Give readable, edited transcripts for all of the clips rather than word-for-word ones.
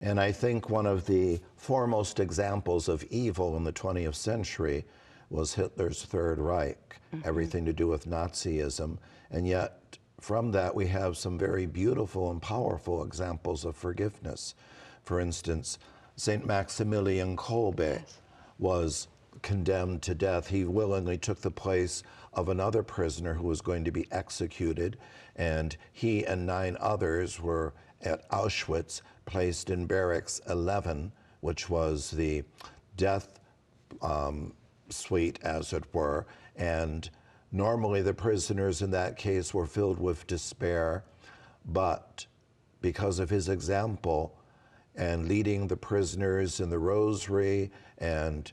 And I think one of the foremost examples of evil in the 20th century was Hitler's Third Reich, everything to do with Nazism. And yet, from that, we have some very beautiful and powerful examples of forgiveness. For instance, St. Maximilian Kolbe was condemned to death. He willingly took the place of another prisoner who was going to be executed, and he and 9 others were at Auschwitz placed in Barracks 11, which was the death suite, as it were. And normally the prisoners in that case were filled with despair, but because of his example and leading the prisoners in the rosary and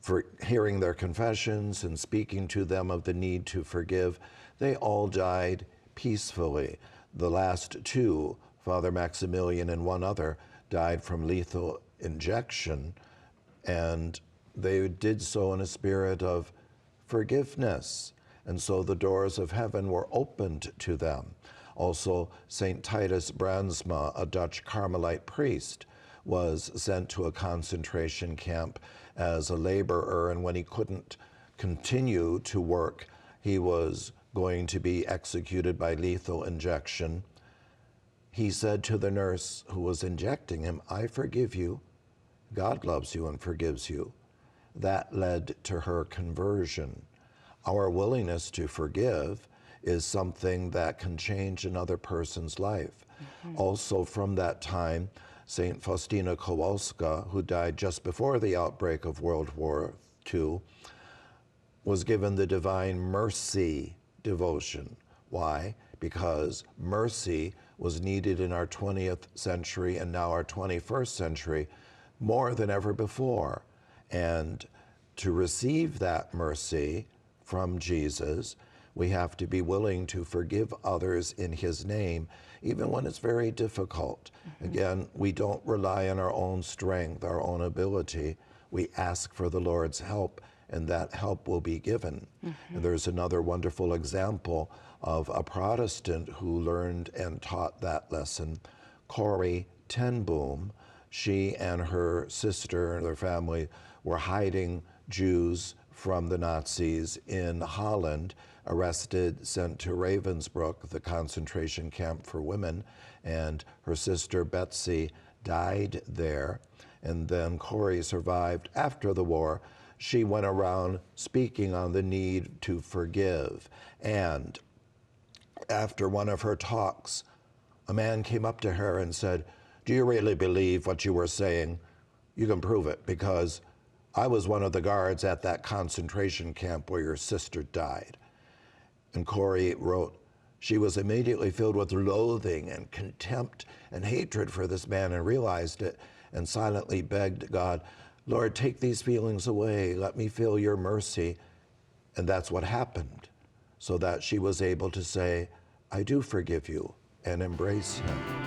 for hearing their confessions and speaking to them of the need to forgive, they all died peacefully. The last 2, Father Maximilian and 1 other, died from lethal injection, and they did so in a spirit of forgiveness. And so the doors of heaven were opened to them. Also, St. Titus Brandsma, a Dutch Carmelite priest, was sent to a concentration camp as a laborer, and when he couldn't continue to work, he was going to be executed by lethal injection. He said to the nurse who was injecting him, "I forgive you. God loves you and forgives you." That led to her conversion. Our willingness to forgive is something that can change another person's life. Also from that time, St. Faustina Kowalska, who died just before the outbreak of World War II, was given the Divine Mercy devotion. Why? Because mercy was needed in our 20th century and now our 21st century more than ever before. And to receive that mercy from Jesus, we have to be willing to forgive others in his name, even when it's very difficult. Again, we don't rely on our own strength, our own ability. We ask for the Lord's help, and that help will be given. And there's another wonderful example of a Protestant who learned and taught that lesson, Corrie ten Boom. She and her sister and their family were hiding Jews from the Nazis in Holland, arrested, sent to Ravensbrück, the concentration camp for women, and her sister Betsy died there. And then Corrie survived after the war. She went around speaking on the need to forgive. And after one of her talks, a man came up to her and said, "Do you really believe what you were saying? You can prove it, because I was one of the guards at that concentration camp where your sister died." And Corrie wrote, she was immediately filled with loathing and contempt and hatred for this man, and realized it, and silently begged God, "Lord, take these feelings away. Let me feel your mercy." And that's what happened, so that she was able to say, "I do forgive you," and embrace him.